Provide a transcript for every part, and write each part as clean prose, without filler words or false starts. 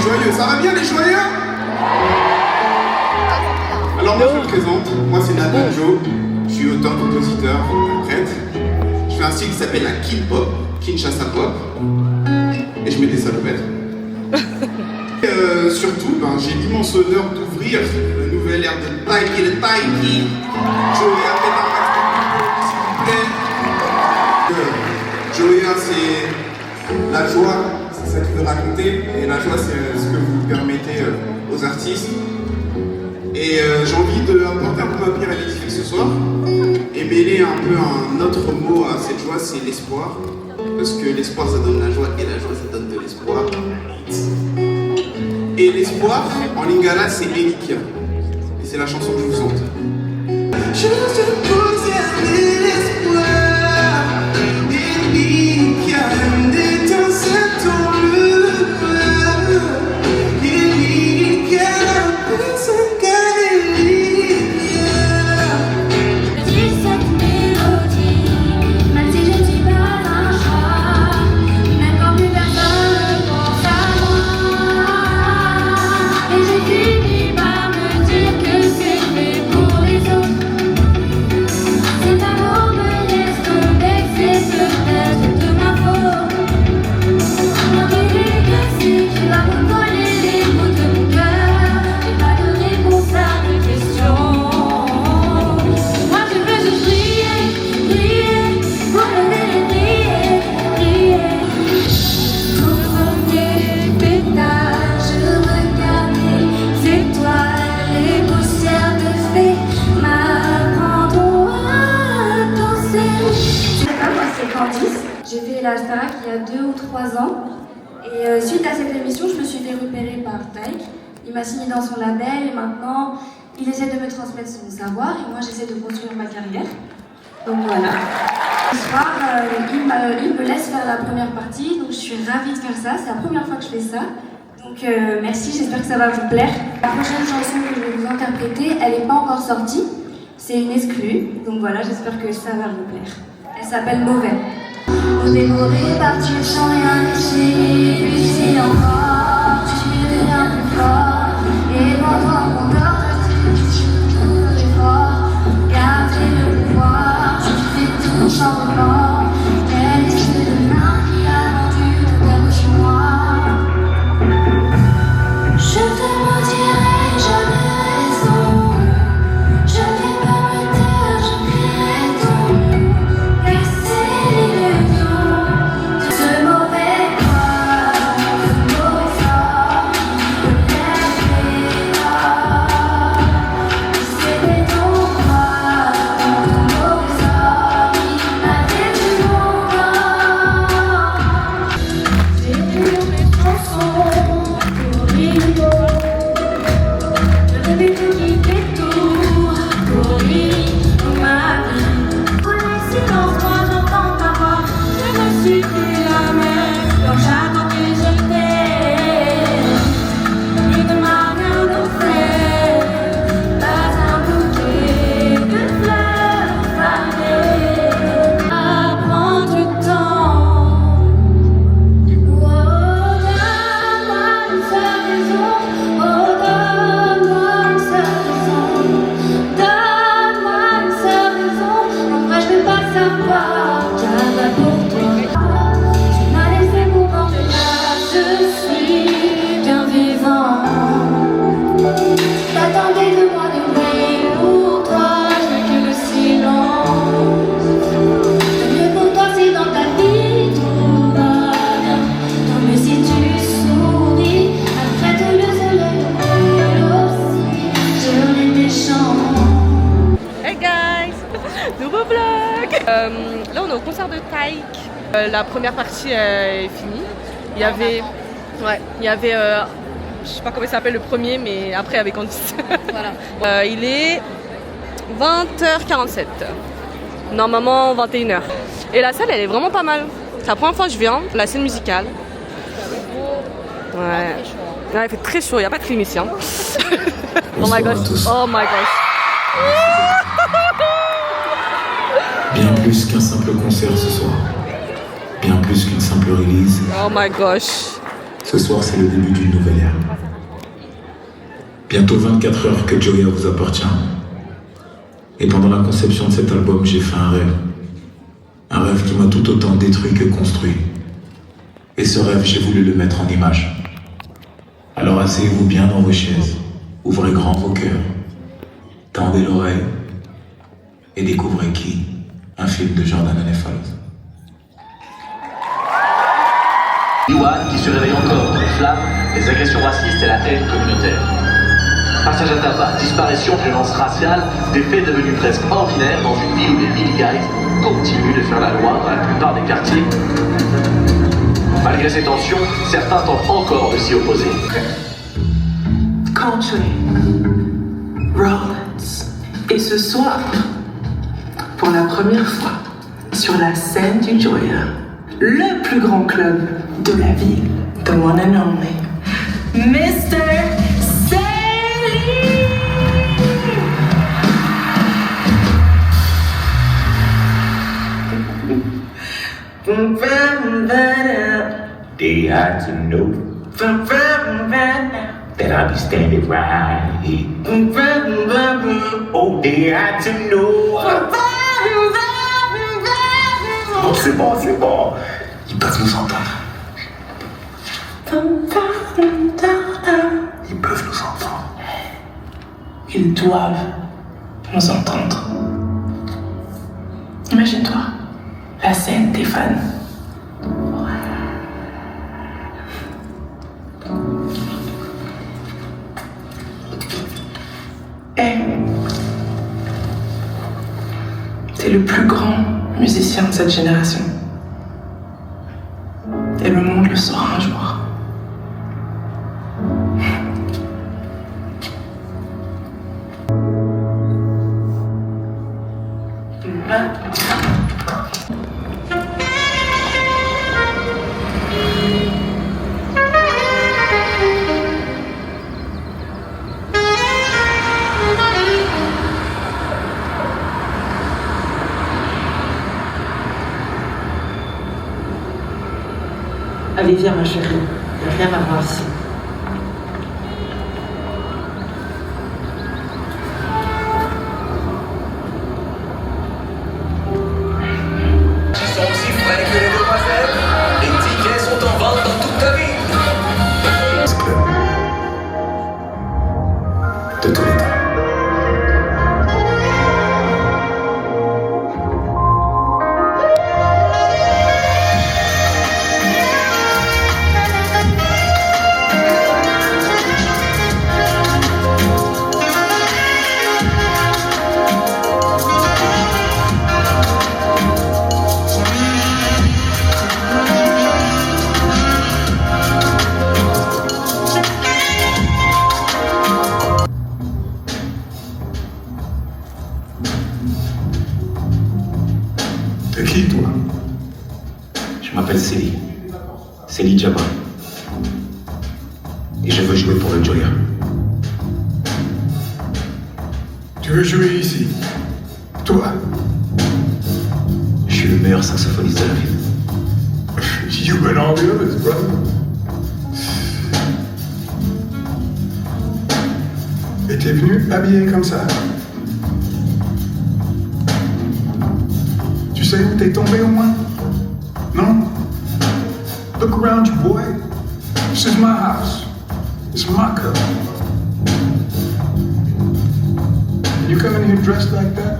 joyeux. Ça va bien les joyeux? Alors moi je me présente, moi c'est Nathan Jo, je suis auteur, compositeur, interprète. Je fais un style qui s'appelle la Kin Pop, Kinshasa Pop, et je mets des salopettes. Surtout, j'ai l'immense honneur d'ouvrir le nouvel air de Taiki le Taiki. Joya, faites un max de public, s'il vous plaît. Joya, c'est la joie, c'est ça qu'il veut raconter, et la joie c'est ce que vous permettez aux artistes. Et j'ai envie d'apporter un peu ma pierre à l'édifice ce soir et mêler un peu un autre mot à cette joie, c'est l'espoir. Parce que l'espoir ça donne la joie et la joie ça donne de l'espoir. Et l'espoir en lingala c'est Elikia. Et c'est la chanson que je vous chante. Je te pose l'espoir, Elikia, d'étincelle dans le cœur. Elikia, personne. J'ai fait la Starac il y a 2 ou 3 ans et suite à cette émission, je me suis fait repérer par Taïk. Il m'a signé dans son label et maintenant il essaie de me transmettre son savoir et moi j'essaie de construire ma carrière. Donc voilà. Ce soir, il me laisse faire la première partie, donc je suis ravie de faire ça. C'est la première fois que je fais ça. Donc merci, j'espère que ça va vous plaire. La prochaine chanson que je vais vous interpréter, elle n'est pas encore sortie. C'est une exclue, donc voilà, j'espère que ça va vous plaire. Elle s'appelle Mauvais. Au dévoré, partir sans rien laisser, puis c'est encore, tu suis rien plus fort, et pendant qu'on dort, tout l'effort, garder le pouvoir, tu fais tout sans remords, quel esprit de main qui a rendu de perdre chez moi. Je te mentirai jamais raison, je n'ai pas me taire, je crierai ton nom, car c'est l'illusion. Là on est au concert de Taïk. La première partie est finie. Il y avait, je sais pas comment il s'appelle le premier, mais après il y avait Candice. Voilà. Il est 20h47. Normalement 21h. Et la salle elle est vraiment pas mal. C'est la première fois que je viens, la scène musicale. Ouais. Ouais, il fait très chaud, il n'y a pas de clim ici. Hein. Oh my gosh. Oh my gosh. Bien plus qu'un simple concert ce soir. Bien plus qu'une simple release. Oh my gosh. Ce soir, c'est le début d'une nouvelle ère. Bientôt 24 heures que Joya vous appartient. Et pendant la conception de cet album, j'ai fait un rêve. Un rêve qui m'a tout autant détruit que construit. Et ce rêve, j'ai voulu le mettre en image. Alors asseyez-vous bien dans vos chaises, ouvrez grand vos cœurs, tendez l'oreille et découvrez qui? Un film de Jordan Falls. Yuan qui se réveille encore dans les flammes, les agressions racistes et la haine communautaire. Passage à tabac, disparition, violence raciale, des faits devenus presque ordinaires dans une ville où les Billy Guys continuent de faire la loi dans la plupart des quartiers. Malgré ces tensions, certains tentent encore de s'y opposer. Country, Rollins. Et ce soir, pour la première fois, sur la scène du Joya, le plus grand club de la ville, the one and only, Mr. They had to know that I'll be standing right here. Oh, they had to know. Bon, c'est bon, c'est bon. Ils peuvent nous entendre. Ils peuvent nous entendre. Ils doivent nous entendre. Imagine-toi, la scène, tes fans. C'est le plus grand musicien de cette génération. Et le monde le saura un jour. Allez, viens ma chérie, il n'y a rien à voir ici. Ils sont aussi frais que les demoiselles. Les tickets sont en vente dans toute ta ville. De tous les temps. T'es qui, toi? Je m'appelle Célie. Célie Djaba. Et je veux jouer pour le Joya. Tu veux jouer ici? Toi? Je suis le meilleur saxophoniste de la ville. You and all the others, brother. Et t'es venu habillé comme ça? Tu sais où t'es tombé au moins? Non? Look around you, boy. This is my house. It's my cup. And you come in here dressed like that?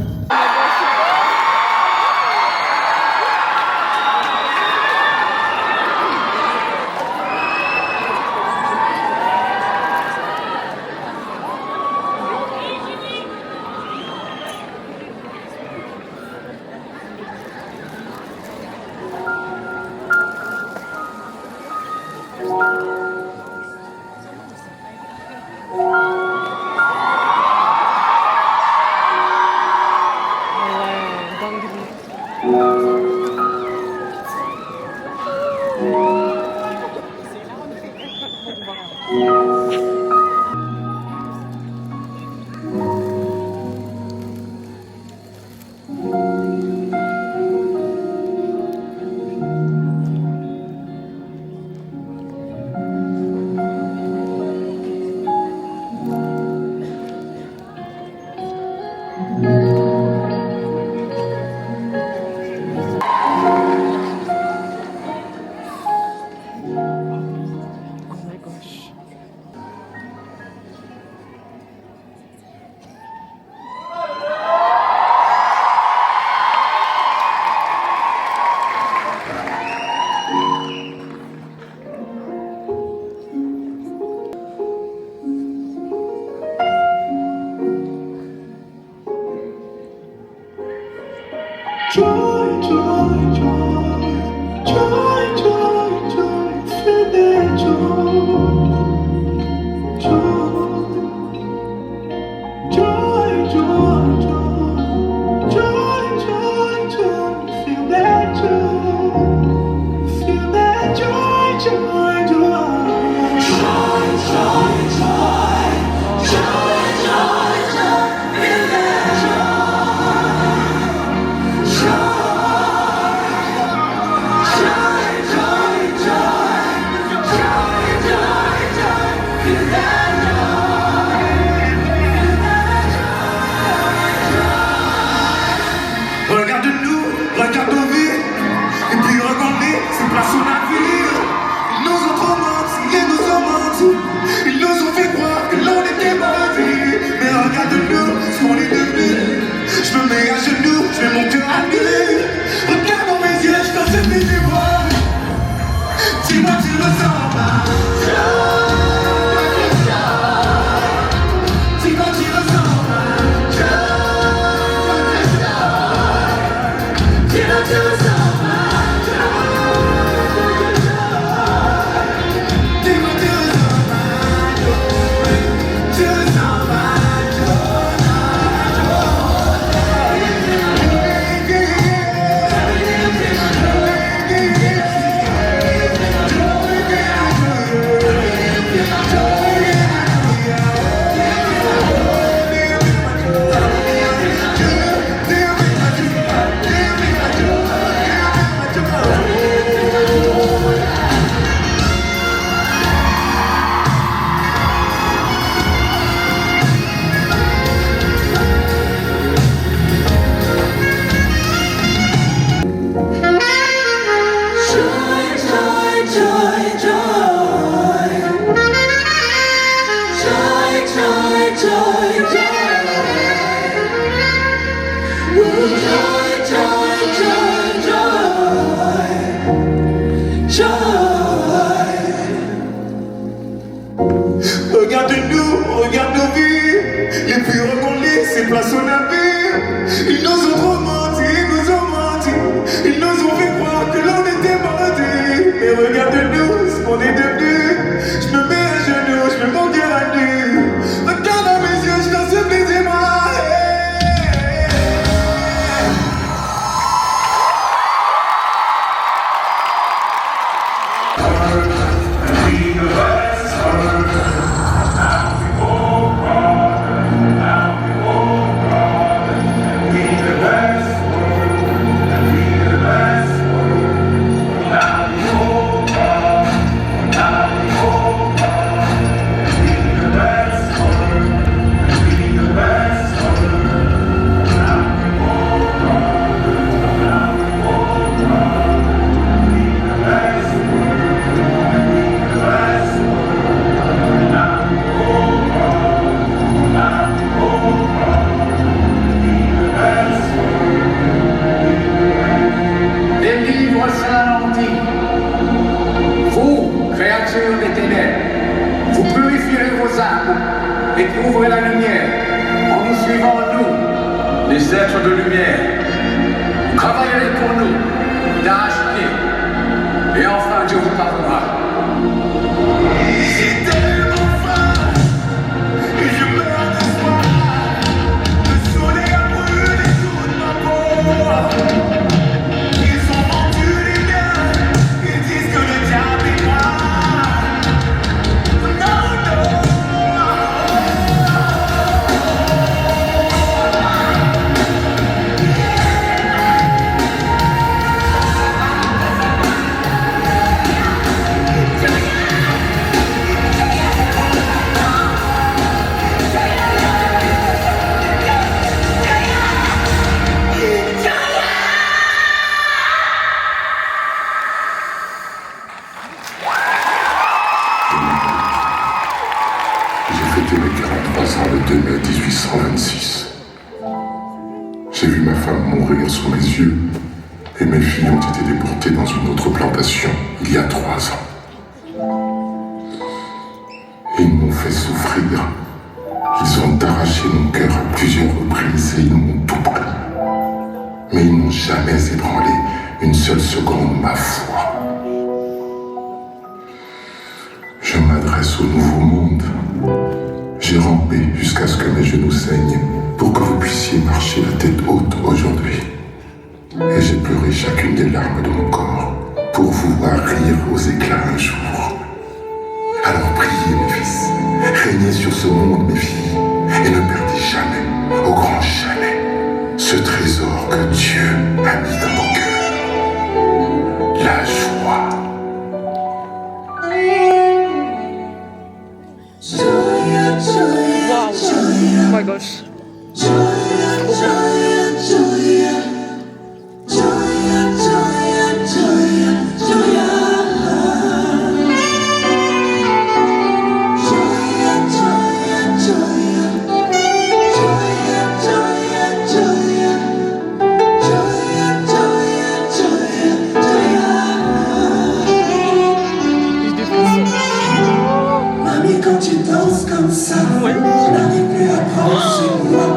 Joy, joy, joy, joy, joy, joy, feel that joy, joy, joy, joy, joy, joy, joy, joy, feel that joy, feel that joy, joy, joy, joy, joy, joy, joy, joy, joy, feel that joy. Regarde-nous, regarde nos vies, et puis regardez, c'est place au navire. Ils nous ont trop menti, ils nous ont menti, ils nous ont fait croire que l'on était maudits. Mais regarde-nous, ce qu'on est devenu. Je me mets à genoux, je mets mon cœur à nu. Regarde dans mes yeux, je t'en supplie, dis-moi. Dis-moi, tu le sens pas. Dis-moi, tu le sens pas. Dis-moi, tu le sens pas. Dis-moi, tu le sens pas. Tu le sens pas. Regarde-nous, regarde nos vies, les plus regardés, c'est place au navire. Ils nous ont trop menti, ils nous ont menti, ils nous ont fait croire que l'on était maudits. Mais regarde-nous, ce qu'on est devenu. Je me mets à genoux, je mets mon cœur à nu. Regarde dans mes yeux, je t'en supplie, dis-moi. Vous purifierez vos âmes et trouverez la lumière en nous suivant, nous, les êtres de lumière. Vous travaillerez pour nous, d'arrache-pied, et enfin Dieu vous pardonnera. C'est tellement fort, et je meurs de soif. Le soleil a brûlé toute ma peau. Ils ont vendu les biens, ils disent que le diable est moi. J'ai vu ma femme mourir sous mes yeux et mes filles ont été déportées dans une autre plantation il y a 3 ans. Et ils m'ont fait souffrir. Ils ont arraché mon cœur à plusieurs reprises et ils m'ont tout pris. mais ils n'ont jamais ébranlé une seule seconde ma foi. Je m'adresse au nouveau monde. J'ai rampé jusqu'à ce que mes genoux saignent pour que vous puissiez marcher la tête haute aujourd'hui. Et j'ai pleuré chacune des larmes de mon corps pour vous voir rire aux éclats un jour. Alors priez mes fils, régnez sur ce monde mes filles, et ne perdez jamais, au grand jamais, ce trésor que Dieu a mis dans nos cœurs, la joie. Wow. Oh my gosh. Mamie, quand tu danses comme ça, Ouais. je n'arrive plus à prendre sur moi.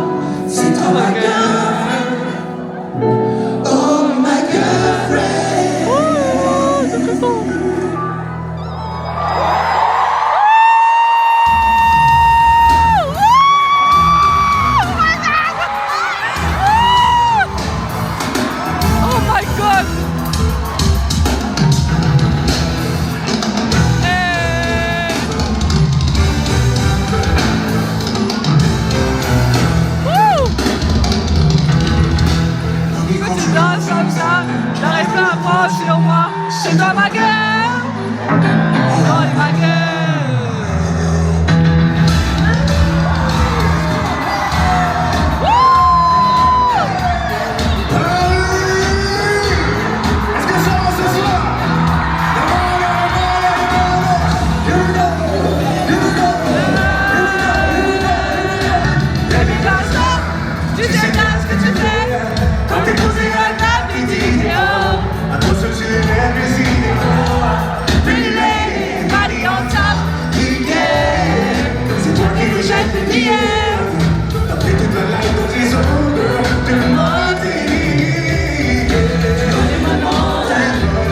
C'est toi ma girlfriend. Oh my girlfriend. Oh, c'est très fort. Oh my god. Hey. Wouh. Quand tu danses comme ça, j'arrive pas à prendre sur moi. C'est toi ma gueule. Oh ma gueule. Est-ce que ça va ce soir? Baby, danse, tu sais pas ce que tu fais. Quand t'es posé à ta petite vidéo. Pretty lady, body on top. Yeah. C'est toi qui me jettes le billet. T'as pris toute la life dans tes odeurs de maudit.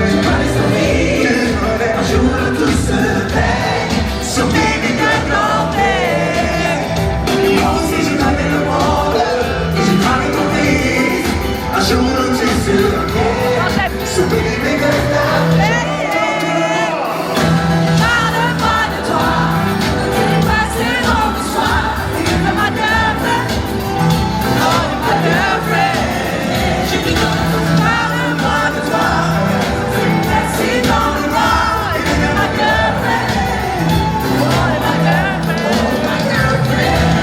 Tu m'as les sourires. Un jour tout se paye. So baby, girl, don't play. Moi aussi j'ai gagné le monde. J'ai cramé ton vie. Un jour tu seras gay. So baby girl, don't play. Parle-moi de toi. T'es passé dans le soir. You're my girlfriend. Oh, you're my girlfriend. Parle-moi de toi. T'es passé dans le noir. You're my girlfriend. Oh, you're my girlfriend.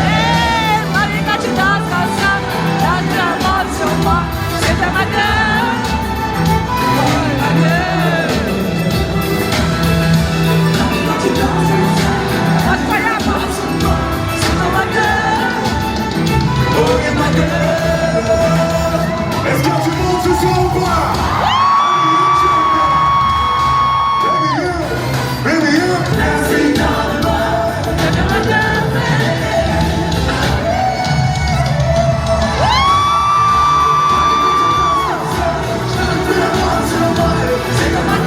Hey, Marie, quand tu danses comme ça, t'as de la mode sur moi. C'est ta ma girl. Oh, you're my girl. Incroyable. C'est ta ma girl. Oh yeah ma girl. Est-ce que tu montes ce soir ou pas? Baby you. Dancing dans le noir. You're my C'est comme ma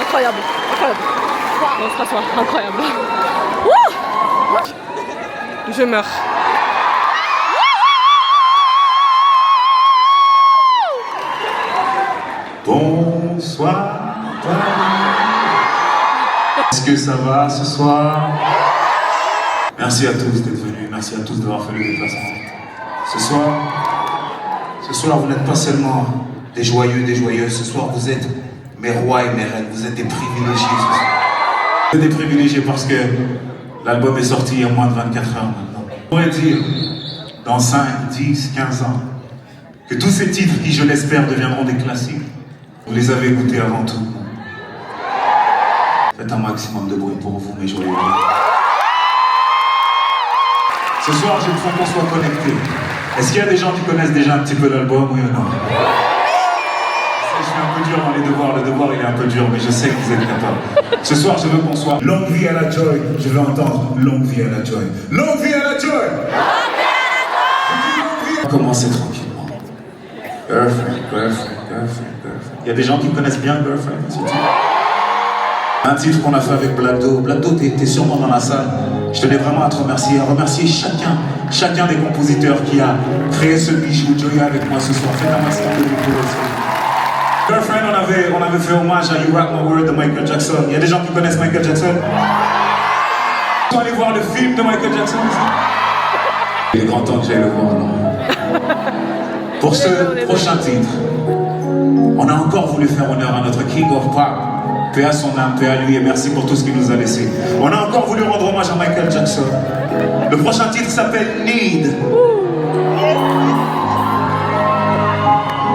Incroyable, incroyable. Non, c'est pas ça, incroyable. Wouh. Je meurs. Bonsoir. Est-ce que ça va ce soir? Merci à tous d'être venus, merci à tous d'avoir fait le déplacement. Ce soir, vous n'êtes pas seulement des joyeux, des joyeuses. Ce soir, vous êtes mes rois et mes reines. Vous êtes des privilégiés ce soir. Vous êtes des privilégiés parce que l'album est sorti il y a moins de 24 heures maintenant. On pourrait dire, dans 5, 10, 15 ans, que tous ces titres qui, je l'espère, deviendront des classiques, vous les avez écoutés avant tout. Faites un maximum de bruit pour vous, mes joyeux. Ce soir, j'ai besoin qu'on soit connectés. Est-ce qu'il y a des gens qui connaissent déjà un petit peu l'album, oui ou non? C'est suis un peu dur dans les devoirs. Le devoir, il est un peu dur, mais je sais que vous êtes capables. Ce soir, je veux qu'on soit longue vie à la Joy. Je veux entendre longue vie à la Joy. Longue vie à la Joy. Longue vie à la Joy. On va commencer tranquillement. Girlfriend. Il y a des gens qui connaissent bien Girlfriend. Un titre qu'on a fait avec Blado. Blado, t'es sûrement dans la salle. Je tenais vraiment à te remercier, chacun des compositeurs qui a créé ce bijou Joya avec moi ce soir. Faites un maximum de bruit pour eux. Girlfriend, on avait fait hommage à You Rock My World de Michael Jackson. Il y a des gens qui connaissent Michael Jackson. Ils sont allés voir le film de Michael Jackson aussi. Il est grand temps que j'aille le voir, non? Pour ce prochain titre, on a encore voulu faire honneur à notre King of Pop. Paix à son âme, paix à lui et merci pour tout ce qu'il nous a laissé. On a encore voulu rendre hommage à Michael Jackson. Le prochain titre s'appelle Need.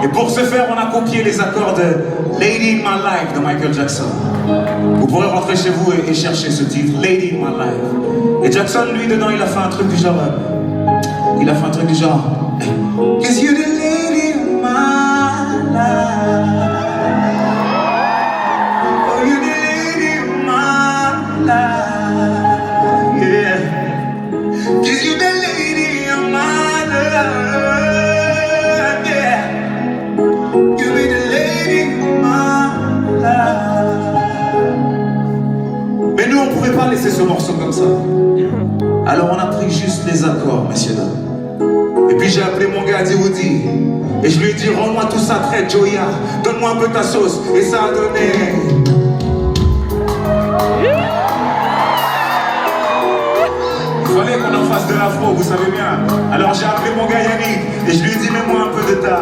Et pour ce faire, on a copié les accords de Lady in My Life de Michael Jackson. Vous pourrez rentrer chez vous et chercher ce titre, Lady in My Life. Et Jackson, lui, dedans, il a fait un truc du genre... Cause you're the lady in my life. Mais nous, on pouvait pas laisser ce morceau comme ça. Alors on a pris juste les accords, messieurs dames. Et puis j'ai appelé mon gars Woody. Et je lui ai dit, rends-moi tout ça très Joya. Donne-moi un peu ta sauce. Et ça a donné... Il fallait qu'on en fasse de l'afro, vous savez bien. Alors j'ai appelé mon gars Yannick. Et je lui ai dit, mets-moi un peu de ta...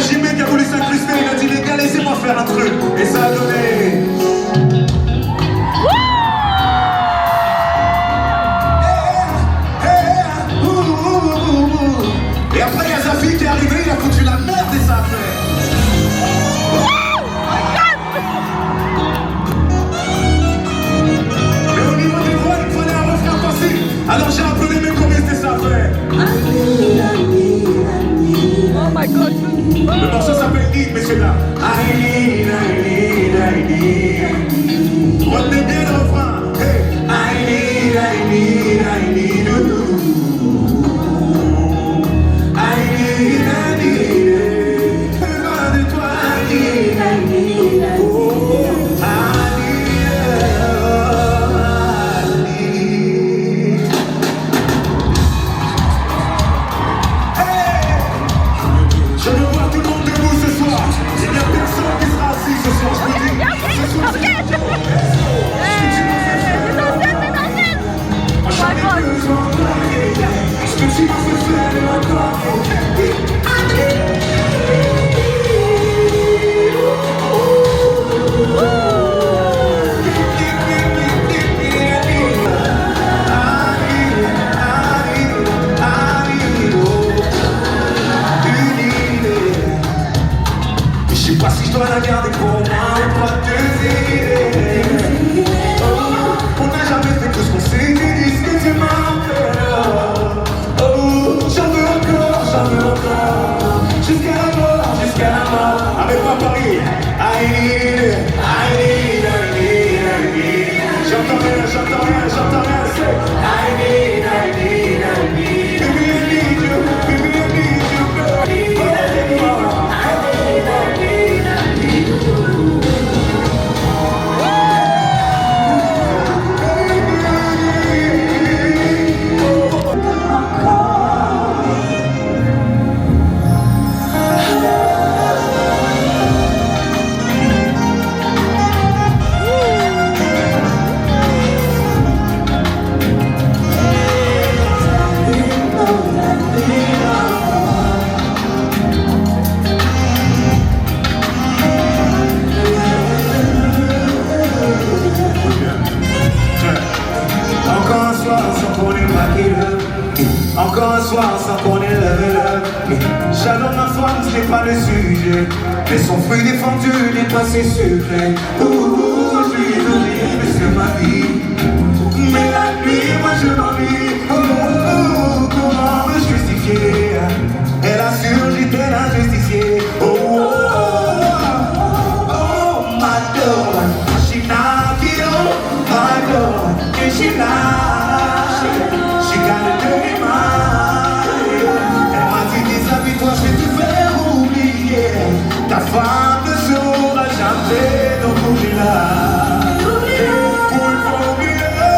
Jimmy qui a voulu s'incruster, il a dit les gars laissez-moi faire un truc. Et ça a donné... Et après il y a Zafi qui est arrivé, il a foutu la merde et ça a fait... Mais au niveau des voix, il fallait un refrain facile. Alors j'ai appelé mes choristes et ça a fait... Oh my god. Le morceau s'appelle Need, messieurs dames. I need. Retenez bien le refrain. Hey. I need. Besoin de toi. I need. Encore un soir sans qu'on ait level up. J'adore ma femme, ce n'est pas le sujet, mais son fruit défendu n'est pas si sucré. Je lui ai donné presque ma vie, mais la nuit, moi je m'ennuie. life. She got a dirty mind. Elle m'a dit déshabille-toi, je vais te faire oublier. Ta femme ne saura jamais, donc oublie-la. Pour une fois oublie-la.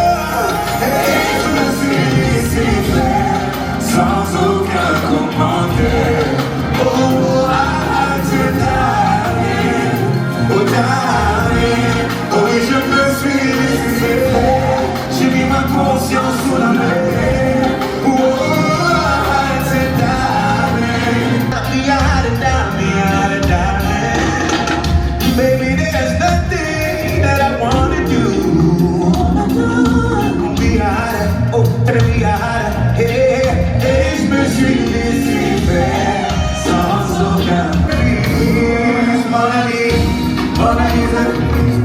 Et je me suis laissé faire sans aucun commentaire. Oh, darling, oh darling, oh oui je me suis laissé faire. J'ai mis ma conscience sous la mer. Oh, darling, darling, baby there's nothing that I wanna do. Be high, oh, be high, hey, hey, je me suis laissé faire sans aucun. Mona Lisa,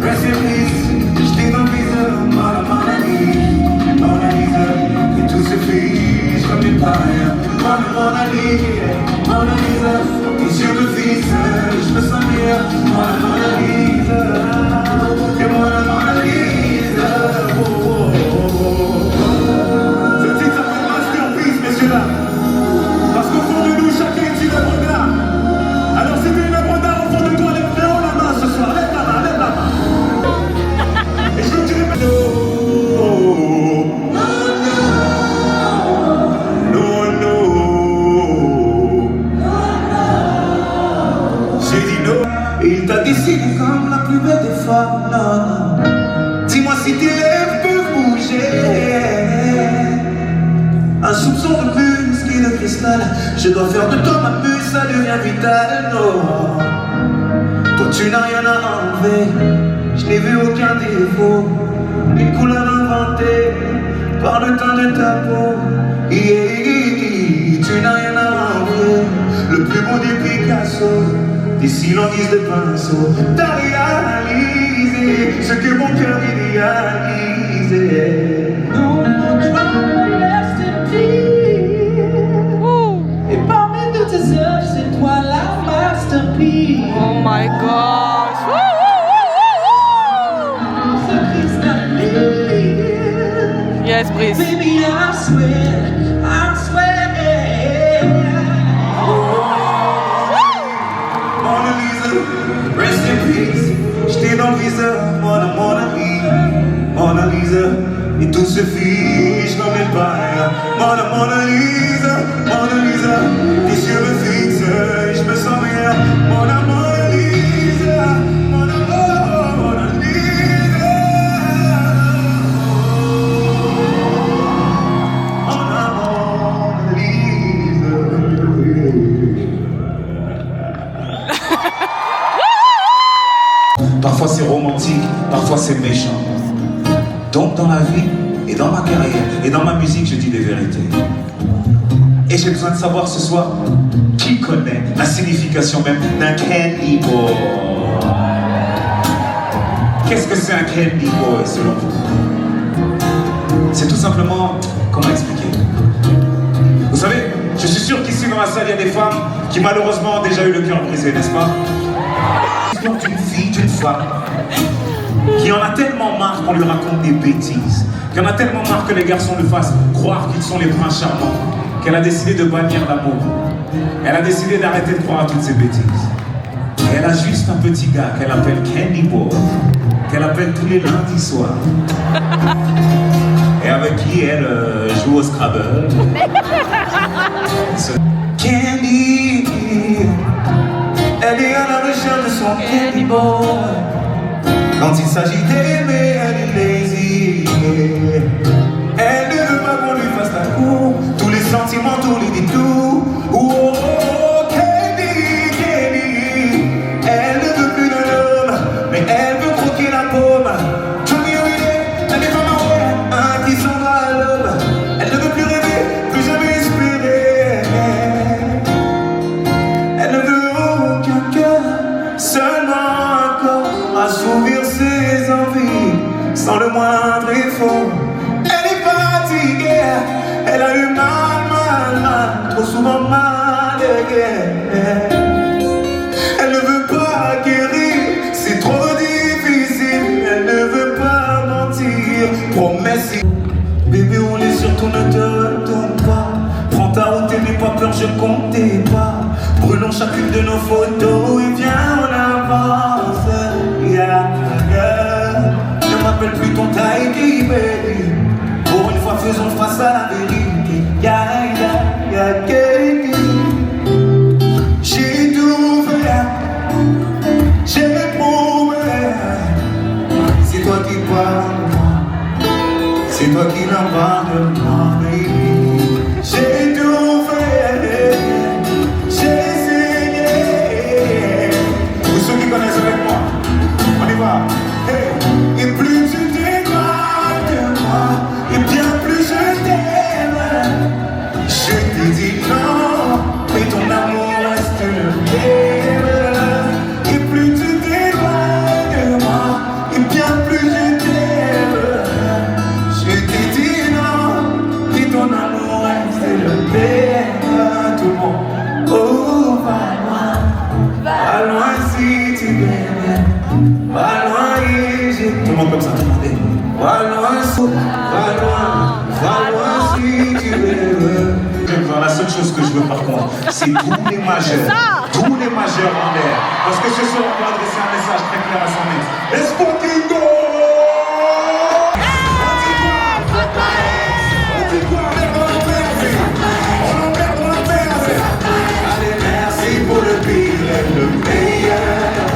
rest in peace. J't'ai dans le viseur, Mona Lisa, et tout se fiche comme des païens. Mona Lisa, tes yeux me visent, je me sens bien. Mona Lisa, et Mona Lisa. Oh, oh, oh, oh. Ce titre s'appelle Masterpiece, messieurs là. Parce qu'au fond de nous, chacun est une œuvre d'art. Alors si tu es une œuvre d'art au fond de toi, lève-le la main ce soir, lève la main, lève la main. Et je veux que tu répètes. No, no. J'ai dit non. Et il t'a décidé comme la plus belle des femmes, non. Dis-moi si tes lèvres peuvent bouger. Un soupçon de muscle et de cristal. Je dois faire de toi ma muse, ça devient vital, non. Toi tu n'as rien à enlever, je n'ai vu aucun défaut. Une couleur inventée par le teint de ta peau. Tu n'as rien à enlever, le plus beau des Picasso. Des cils en guise de pinceau. T'as réalisé ce que mon cœur idéalisait. Non, rest in peace. Et parmi toutes tes œuvres, c'est toi la masterpiece. Oh my gosh. Ce cristallin. Yes, Brice. Baby, I swear, I swear. Mona Lisa, rest in peace. J't'ai dans le viseur, Mona Lisa, et tout se fiche comme des païens. Mona Lisa, tes yeux me fixent, et je me sens bien. Mona Lisa, Mona Lisa. Mona Lisa. Parfois c'est romantique, parfois c'est méchant. Donc dans la vie, et dans ma carrière, et dans ma musique, je dis des vérités. Et j'ai besoin de savoir ce soir, qui connaît la signification même d'un candy boy? Qu'est-ce que c'est un candy boy selon vous? C'est tout simplement, comment expliquer? Vous savez, je suis sûr qu'ici dans la salle, il y a des femmes qui malheureusement ont déjà eu le cœur brisé, n'est-ce pas? D'une fille, d'une femme qui en a tellement marre qu'on lui raconte des bêtises, qui en a tellement marre que les garçons lui fassent croire qu'ils sont les princes charmants, qu'elle a décidé de bannir l'amour. Elle a décidé d'arrêter de croire à toutes ces bêtises. Et elle a juste un petit gars qu'elle appelle Candy Boy, qu'elle appelle tous les lundis soirs. Et avec qui elle joue au Scrabble. Candy, elle est à la recherche de son candy boy. Quand il s'agit d'aimer, elle est lazy. Elle ne veut pas qu'on lui fasse la cour. Tous les sentiments, tous les détours. Oh, Candy, elle ne veut plus d'un homme, mais elle veut croquer la paume. Johnny Hallyday, elle est vraiment un qui s'en va à l'homme. Elle ne veut plus rêver, plus jamais espérer. Elle ne veut aucun cœur, seulement un corps. Assouvir ses envies sans le moindre effort. Elle est fatiguée, elle a eu mal, trop souvent mal de guerre. Elle ne veut pas guérir, c'est trop difficile. Elle ne veut pas mentir, promesse. Bébé, on est surtout ne te retourne pas. Prends ta route et n'aie pas peur, je comptais pas. Brûlons chacune de nos photos et viens on avance. Yeah, yeah. Ne m'appelle plus ton Taiki, baby. Pour une fois, faisons face à la vérité. Yeah, yeah, yeah, yeah. J'ai tout fait, j'ai prouvé. C'est toi qui parles de moi, c'est toi qui n'en parles de moi, baby. J'ai tout fait, j'ai essayé. Pour ceux qui connaissent avec moi, on y va. Hey. Et plus tu t'éloignes de moi, et bien plus je t'aime. Je te dis non, mais ton amour reste le même. Et plus tu t'éloignes de moi, et bien plus je t'aime. Je te dis non, mais ton amour reste le même. Tout le monde, oh, va loin si tu m'aimes. Va loin et j'ai... Tout le monde comme ça, tout le monde dit. Va loin si tu veux. La seule chose que je veux par contre, c'est tous les majeurs en l'air. Parce que ce soir, on va adresser un message très clair à son ex. Let's fucking go! On dit quoi? On emmerde. Allez, merci pour le pire et le meilleur.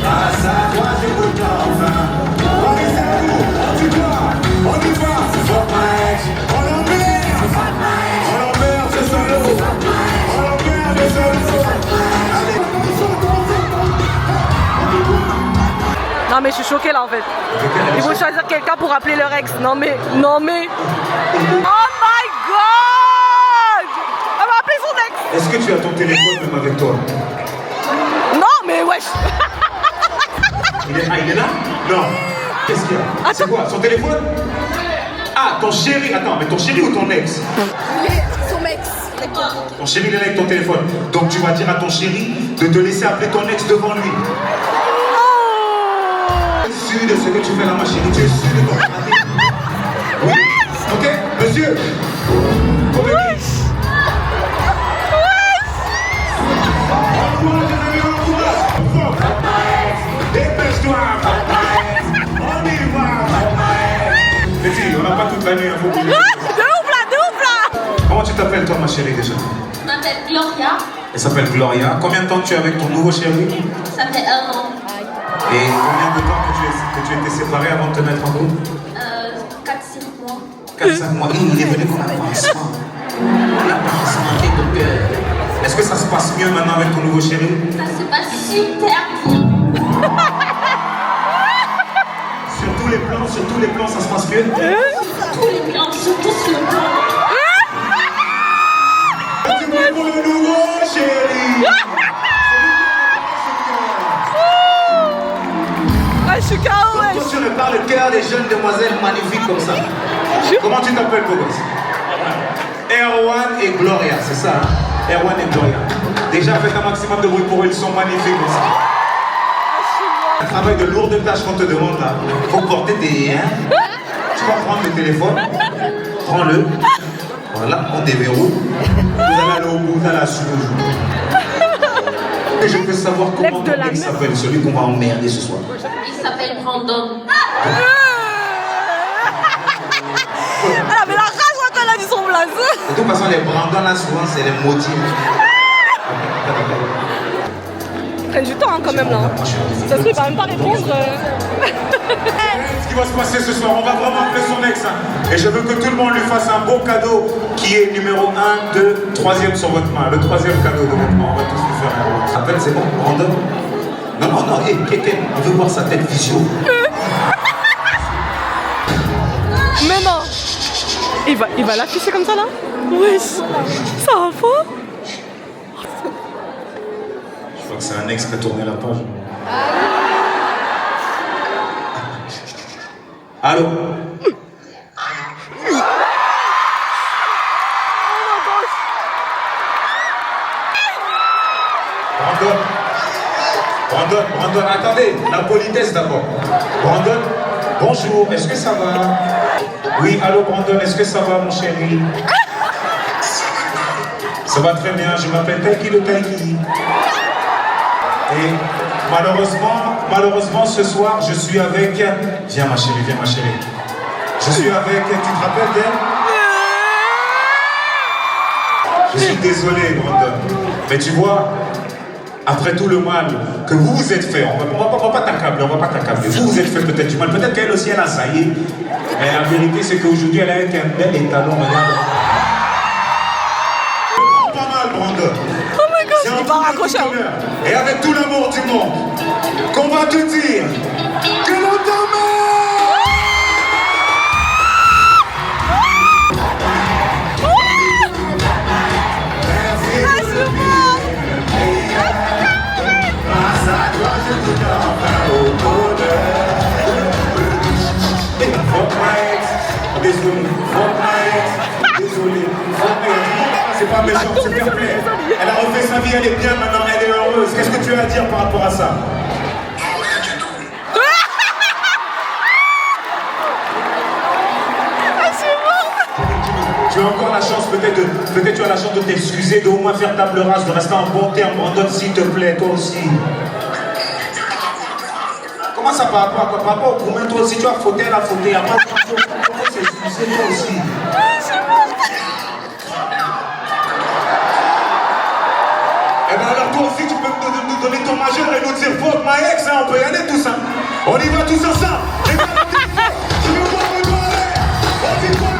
Grâce à toi, j'ai le temps enfin. On est à vous, on dit quoi? On dit quoi? Fuck my ex. On l'emmerde, c'est solo. On l'emmerde, c'est solo. Allez. Non mais je suis choquée là en fait. Ils vont choisir quelqu'un pour appeler leur ex. Non mais. Oh my god! Elle va appeler son ex. Est-ce que tu as ton téléphone même avec toi? Non mais wesh. Il est là? Non. Qu'est-ce qu'il y a? C'est quoi? Son téléphone? Ah, ton chéri. Attends, mais ton chéri ou ton ex? Son ex. Ton chéri il est avec ton téléphone. Donc tu vas dire à ton chéri de te laisser appeler ton ex devant lui. Tu es sûr de ce que tu fais là, ma chérie? Tu es sûr de ton mari? Oui? Ok? Monsieur? Encourage, dépêche-toi! On y va! Petit, on n'a pas toute la nuit, il faut bouger. De ouf là. Comment tu t'appelles toi, ma chérie, déjà? Je m'appelle Gloria. Elle s'appelle Gloria. Combien de temps tu es avec ton nouveau chéri? Ça fait 1 an. Et combien de temps que tu étais séparée avant de te mettre en couple? 4-5 mois. 4-5 mois. Il est venu comme un avancement. On a pas se manquer de cœur. Est-ce que ça se passe mieux maintenant avec ton nouveau chéri? Ça se passe super bien. Sur tous les plans, ça se passe mieux? Tous les plans, surtout sur le plan. Tu veux pour le nouveau chéri? Je suis KO, wesh. Toi, tu repars le cœur des jeunes demoiselles magnifiques comme ça. Comment tu t'appelles, Bogos? Erwan et Gloria, c'est ça, hein? Erwan et Gloria. Déjà, faites un maximum de bruit pour eux, ils sont magnifiques comme ça. Un travail de lourde tâche qu'on te demande là. Faut porter des... Hein? Tu vas prendre le téléphone, prends-le. Voilà, on déverrouille. Vous allez aller au bout, vous allez assumer le jour. Et je peux savoir comment ton mec s'appelle, celui qu'on va emmerder ce soir. Il s'appelle Brandon. Elle avait la rage quand elle a dit son blaze. De toute façon, les Brandon là, souvent, c'est les maudits. Ils prennent du temps hein, quand même là. Ça se trouve, il va même pas répondre. Ce qui va se passer ce soir, on va vraiment appeler son ex. Hein. Et je veux que tout le monde lui fasse un beau cadeau qui est numéro 1, 2, 3e sur votre main. Le 3e cadeau de votre main, on va tous lui faire un gros. Ça s'appelle, c'est bon, Brandon? Non, hé, Kéké, on veut voir sa tête visio. Mais non. Il va l'afficher comme ça là? Oui. Ça va pas? Je crois que c'est un ex qui a tourné la page. Allô? Brandon, attendez, la politesse d'abord. Brandon, bonjour, est-ce que ça va? Oui, allô Brandon, est-ce que ça va mon chéri? Ça va très bien, je m'appelle Taiki le Taiki. Et malheureusement ce soir, je suis avec... Viens ma chérie, viens ma chérie. Je suis avec... Tu te rappelles d'elle? Je suis désolé Brandon, mais tu vois, après tout le mal que vous vous êtes fait, on va pas t'accabler, vous vous êtes fait peut-être du mal, peut-être qu'elle aussi elle a saillé, mais la vérité c'est qu'aujourd'hui elle a avec un bel étalon, regarde. Pas mal Brandon. Oh my god, il va raccrocher. Et avec tout l'amour du monde, qu'on va te dire que l'on t'emmène. Désolé, c'est pas méchant, c'est fair play. Elle a refait sa vie, elle est bien maintenant, elle est heureuse. Qu'est-ce que tu as à dire par rapport à ça? Tu as encore la chance, peut-être tu as la chance de t'excuser, de au moins faire table rase, de rester en bon terme. Brandon, s'il te plaît, toi aussi. Comment ça par rapport au gourmet, toi aussi tu as fauté, elle a fauté, il n'y a pas de faut s'excuser toi aussi. Eh bien alors toi aussi tu peux nous donner ton majeur et nous dire fuck my ex, hein, on peut y aller tous, hein. On y va tous ensemble. Les gars, tu veux voir me donner? On dit quoi?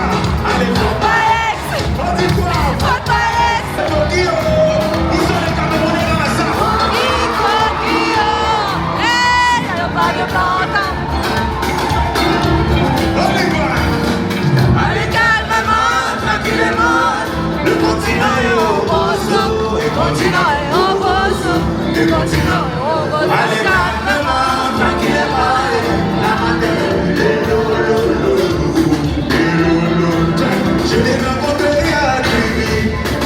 Allez, fuck my ex. On dit quoi? Fuck my ex. Où sont les Camerounais dans la salle? Allez calmement, tranquillement, le continent est au bosso, le continent est au bosso, le continent est au bosso. Allez calmement, tranquillement, la matinée, je l'ai rencontré à Libye,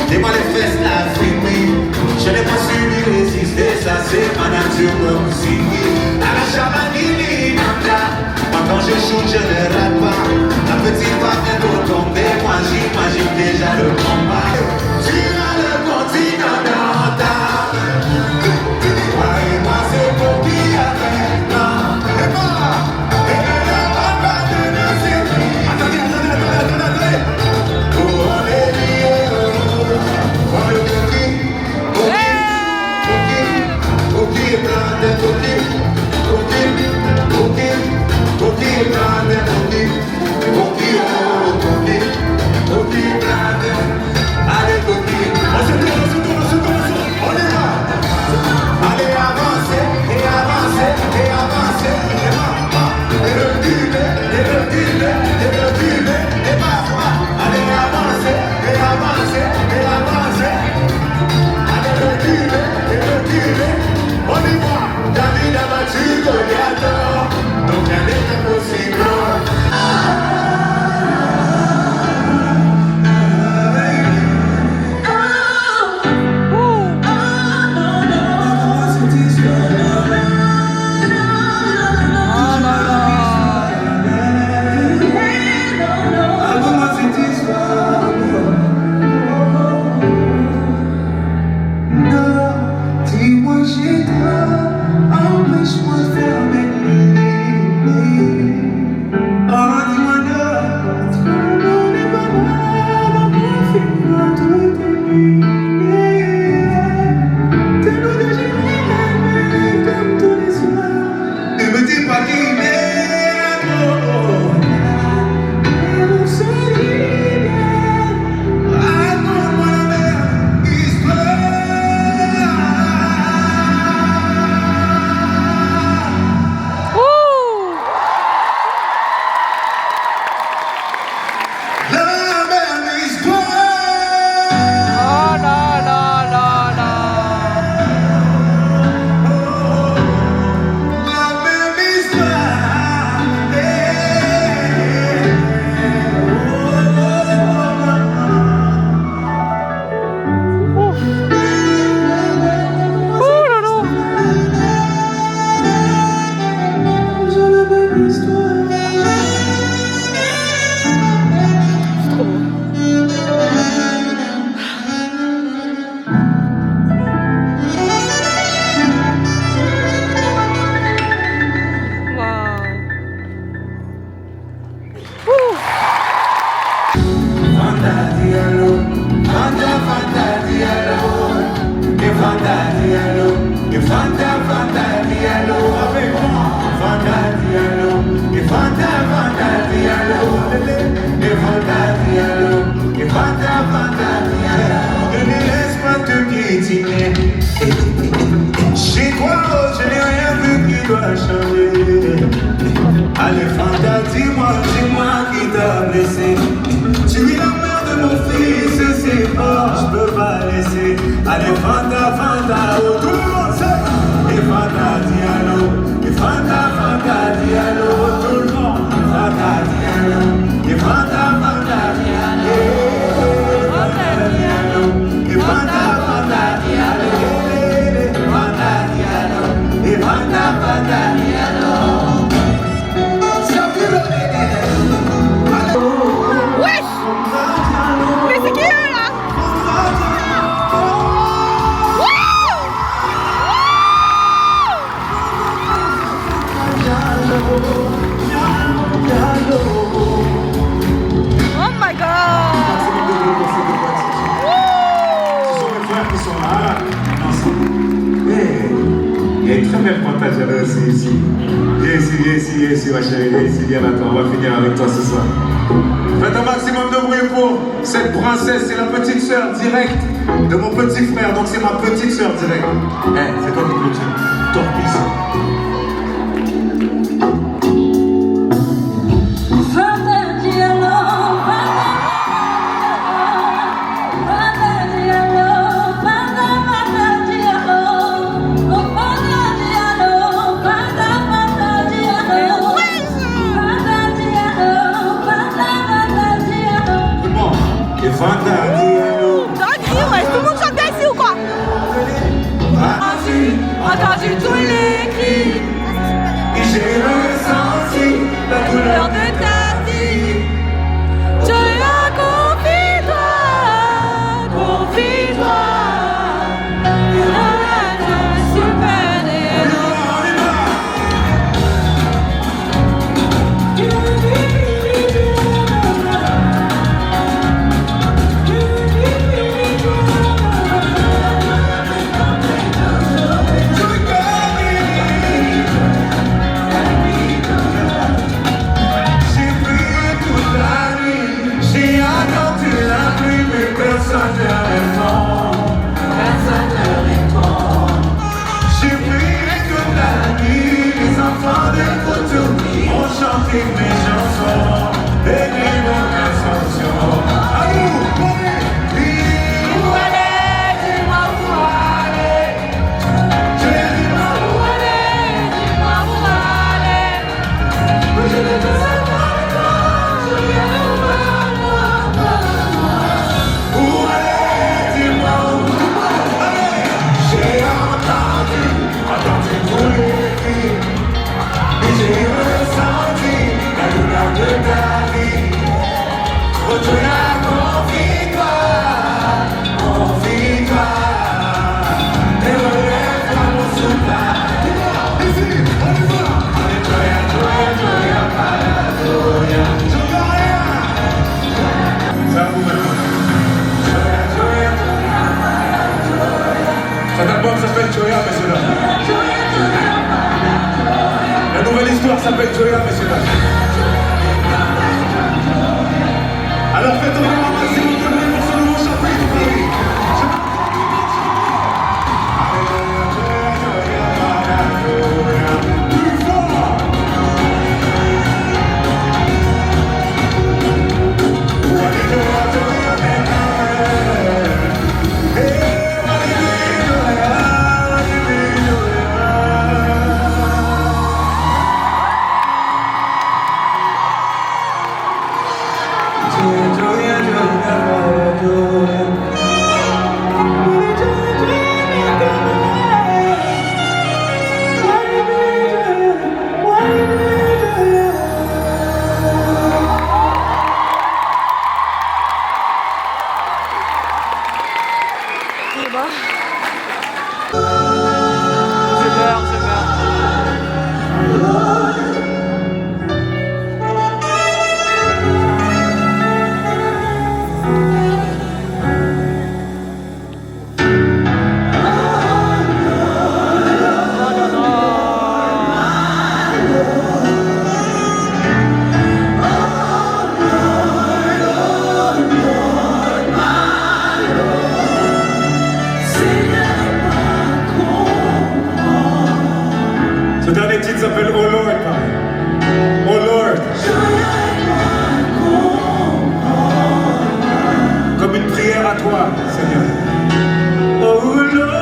des mal les fesses la fumée, je n'ai pas su lui résister, ça c'est ma nature comme si. À la chamanine, quand je shoot, je ne rate pas. La petite va bientôt tomber, moi j'imagine déjà le combat. Tu as le continent dans ta main. Toi et moi c'est pour qui avec non. Et moi, et ne va pas de nos écrits. Attendez. Oh, on est liés, oh, le coquille, prends coquille. Allez, on se tourne, on est là. Allez, avancez, et avancez, et avancez, et reculez, et parfois. Allez, avancez, et avancez, et avancez. Allez, reculez, on y va. David a battu Goliath, donc rien n'est impossible. et Fanta Diallo, et Fanta Fanta Diallo. Ne me laisse pas te piétiner. Chez toi, oh, je n'ai rien vu qui doit changer. Allez Fanta, dis-moi qui t'a blessé. Tu es la mère de mon fils, c'est fort, je peux pas laisser. Allez Fanta, Fanta, oh tout le monde sait. Et Fanta Diallo, et Fanta, Fanta Diallo, tout le monde. Fanta Diallo, et Fanta, Fanta Diallo, Fanta Diallo, et Fanta, Fanta Diallo, Fanta Diallo, et Fanta, Fanta Diallo. Wesh! Mais c'est qui eux là? Oh my god! Ce sont mes frères qui sont là, ensemble. Hey, il y a une très belle pantage aussi ici. Viens ici, ma chérie, viens là, toi. On va finir avec toi ce soir. Faites un maximum de bruit pour cette princesse, c'est la petite sœur directe de mon petit frère, donc c'est ma petite sœur directe. Hey, c'est toi qui le dis, torpille. Fanta Diallo. Dinguerie, ouais, tout le monde chante bien ici ou quoi? Entendu tous les cris. Et j'ai ressenti la couleur de ta vie. Joya, confie-toi, confie-toi. Super héros. Chanter mes chansons et vivre mes chansons. À nous, Où aller, dis-moi où aller. Dis-moi où aller, dis-moi où aller. Je ne te sais pas quand je viens de où aller, dis-moi où aller. J'ai entendu tous les cris et j'ai ressenti la douleur de ta vie. Retourne-la, confie-toi, confie-toi. Et relève-toi mon souffle. Ici, on y va. Joya, Joya, Joya, Joya. Je veux rien. Ça vous maintenant. Joya, Joya, Joya, Joya. Cet album s'appelle Joya, messieurs dames. La nouvelle histoire s'appelle Joya, messieurs dames. Alors faites encore un maximum de bruit pour ce nouveau chapitre. Plus fort. toi, Seigneur. Oh Lord.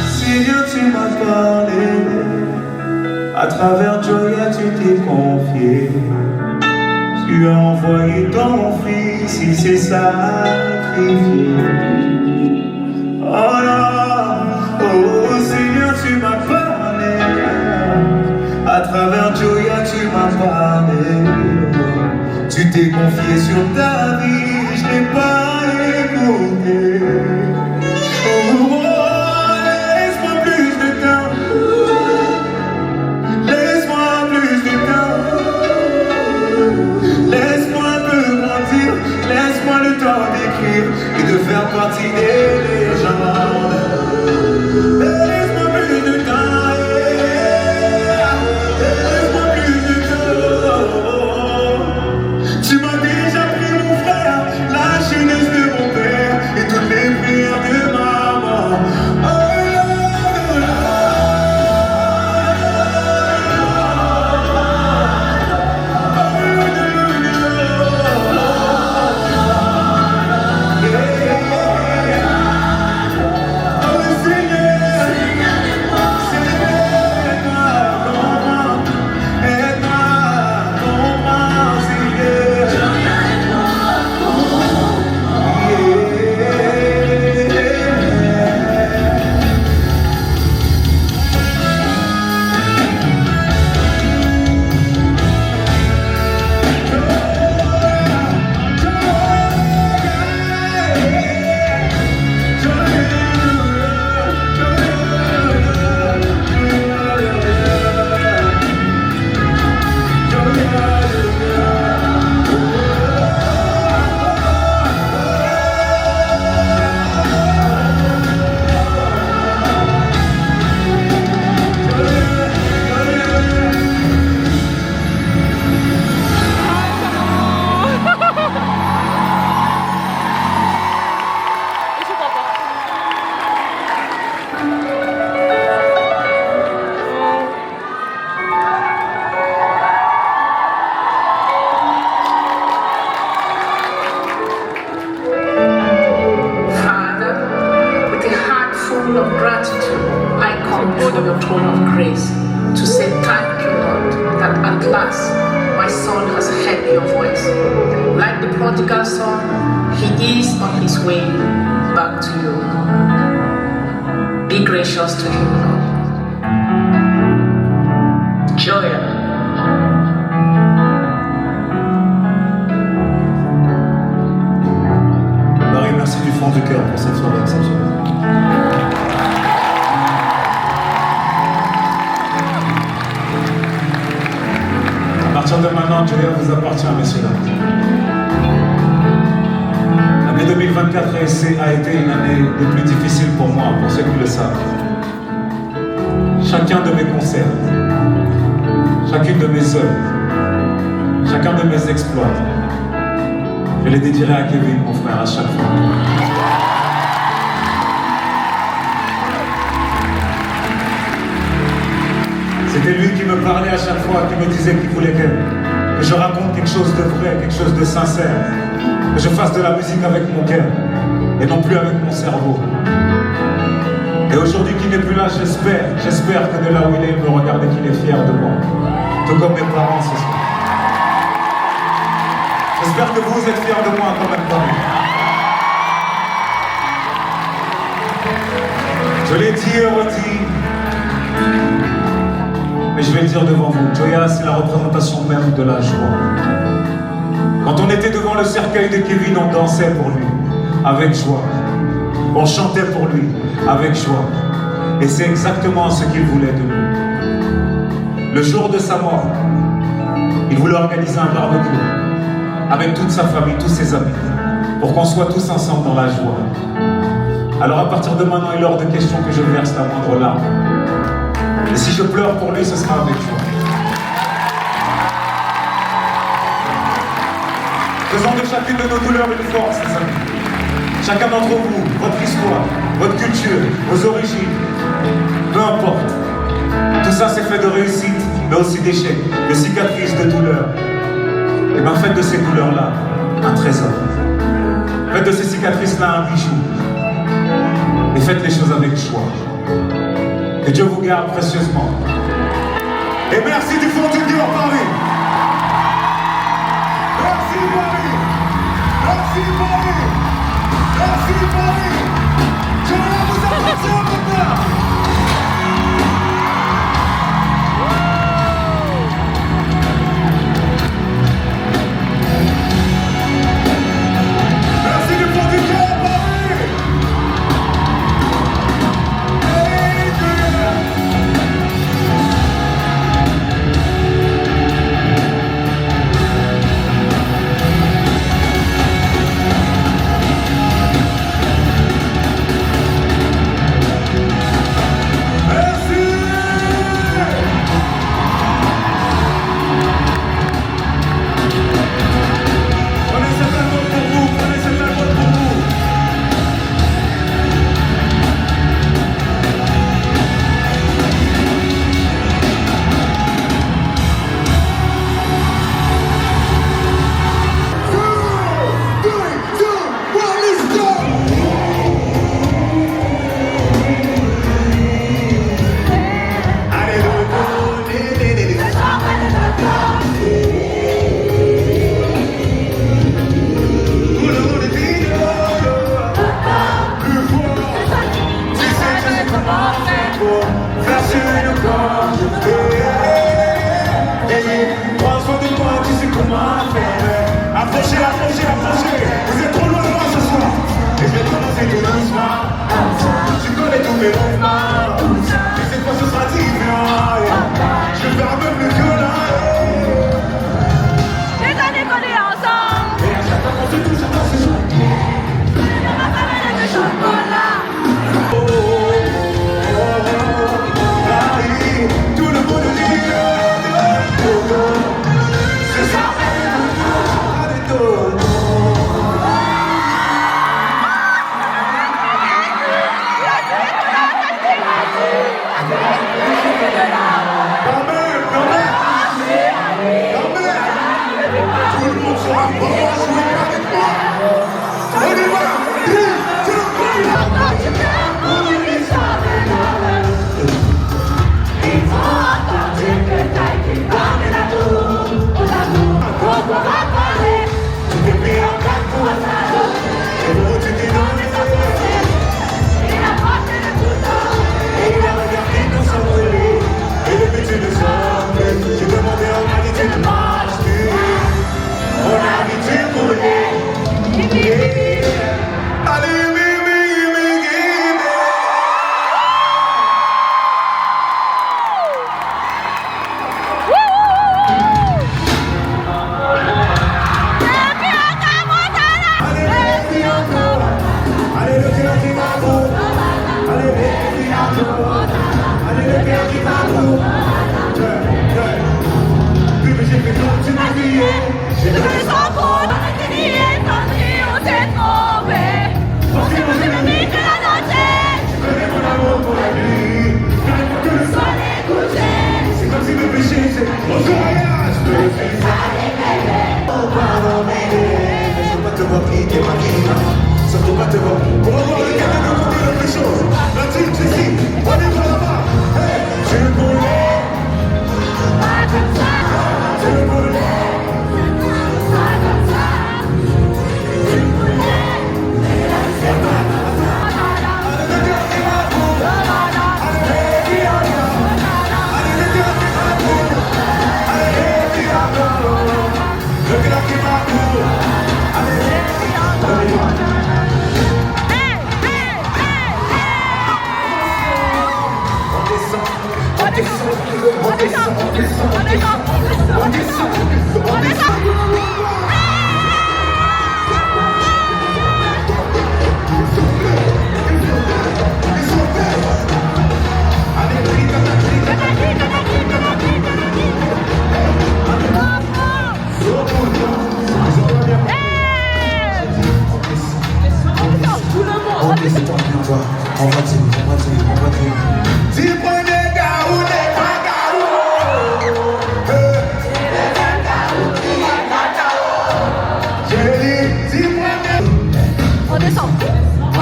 Seigneur, tu m'as parlé, à travers Joya tu t'es confié, tu as envoyé ton fils, il s'est sacrifié. Oh non, oh Seigneur, tu m'as parlé, à travers Joya tu m'as parlé, tu t'es confié sur ta vie, je n'ai pas écouté. Laisse-moi plus de temps, laisse-moi plus de temps, laisse-moi un peu grandir, laisse-moi le temps d'écrire et de faire partie des légendes. Laisse-moi plus de temps, laisse-moi plus de temps. Tu m'as déjà pris mon frère, la jeunesse de mon père et toutes les prières de maman. To say thank you, Lord, that at last my son has heard your voice. Like the prodigal son, he is on his way back to you. Be gracious to him, Lord. Joya. Marie, merci du fond du cœur pour cette soirée exceptionnelle. À partir de maintenant, Joya vous appartient, messieurs dames. L'année 2024 a été une année des plus difficiles pour moi, pour ceux qui le savent. Chacun de mes concerts, chacune de mes œuvres, chacun de mes exploits, je les dédierai à Kevin, mon frère, à chaque fois. C'était lui qui me parlait à chaque fois, qui me disait qu'il voulait que je raconte quelque chose de vrai, quelque chose de sincère, que je fasse de la musique avec mon cœur et non plus avec mon cerveau. Et aujourd'hui qu'il n'est plus là, j'espère que de là où il est, il me regarde et qu'il est fier de moi, tout comme mes parents ce soir. J'espère que vous êtes fiers de moi quand même pas. Je l'ai dit et redit, mais je vais le dire devant vous. Joya, c'est la représentation même de la joie. Quand on était devant le cercueil de Kevin, on dansait pour lui, avec joie. On chantait pour lui, avec joie. Et c'est exactement ce qu'il voulait de nous. Le jour de sa mort, il voulait organiser un barbecue avec toute sa famille, tous ses amis. pour qu'on soit tous ensemble dans la joie. Alors à partir de maintenant, il est hors de question que je verse la moindre larme. Et si je pleure pour lui, ce sera avec joie. Faisons de chacune de nos douleurs une force, les amis. Chacun d'entre vous, votre histoire, votre culture, vos origines, peu importe. Tout ça c'est fait de réussite, mais aussi d'échecs, de cicatrices, de douleurs. Et bien faites de ces douleurs-là un trésor. Faites de ces cicatrices-là un bijou. Et faites les choses avec joie. Que Dieu vous garde précieusement. Et merci du fond du cœur, Paris. Merci Paris. Merci Paris. Merci Paris. Je vais vous apporter maintenant. Merci du fond du cœur, Paris.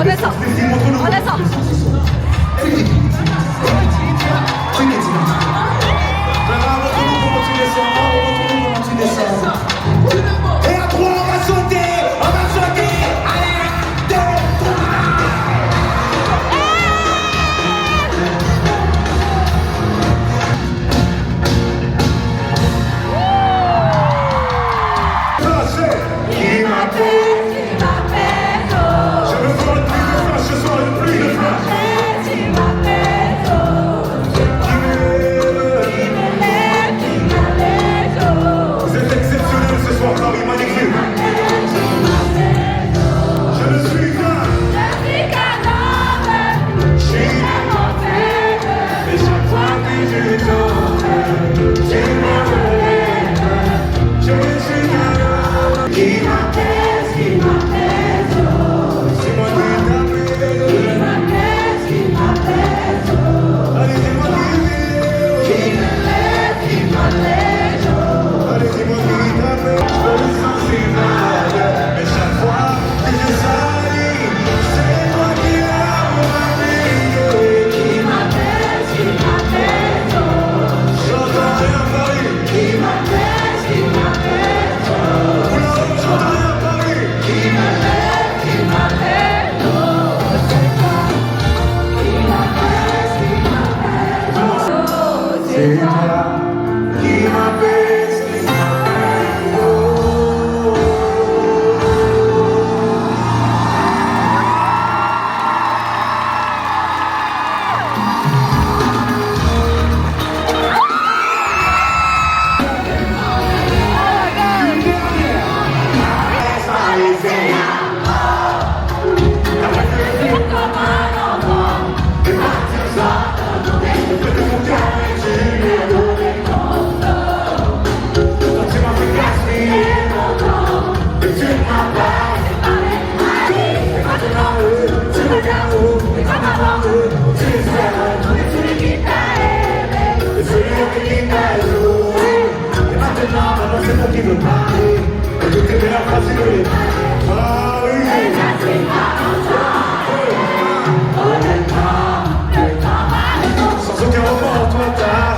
descend. On descend. Et à 3, on va sauter. Allez, 2, 3. Qui m'appelle, je veux voir une pluie de flash, ce soir une pluie de flash. Qui m'élève, vous êtes exceptionnels ce soir, Paris magnifique. Je ne suis qu'un homme, je suis et chaque fois que je tombe, tu me relèves. Je suis qu'un homme qui m'apaise, c'est moi qui m'apaise, allez, c'est moi qui m'élève, allez, c'est moi qui t'apaise. Je me sens si mal, mais chaque fois que je salis, c'est toi qui l'as pour m'amener. Qui m'apaise, j'entends rien Paris. Qui m'apaise, oula, j'entends rien Paris. Qui m'apaise, c'est toi. C'est toi qui m'apaise, c'est toi qui veux parler, et que t'es bien facile. Ah oui. Sans aucun report, toi t'as.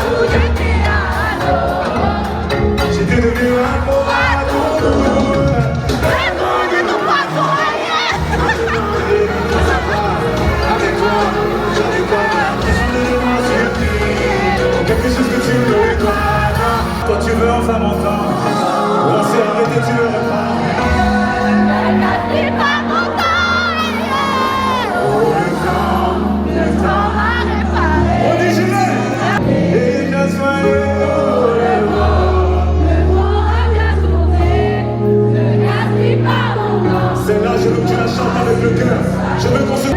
J'étais devenu un pauvre ado. Avec toi, j'avais pas l'impression de devoir surpris. Quelque chose que tu ne veux pas. Quand tu veux enfin m'entendre, on s'est arrêté, tu le repars. Le temps m'a réparé. Original. Et bien soigné, le vent a bien tourné. Ne gaspille pas mon temps. Celle-là, je veux que tu la chantes avec le cœur. Je veux qu'on se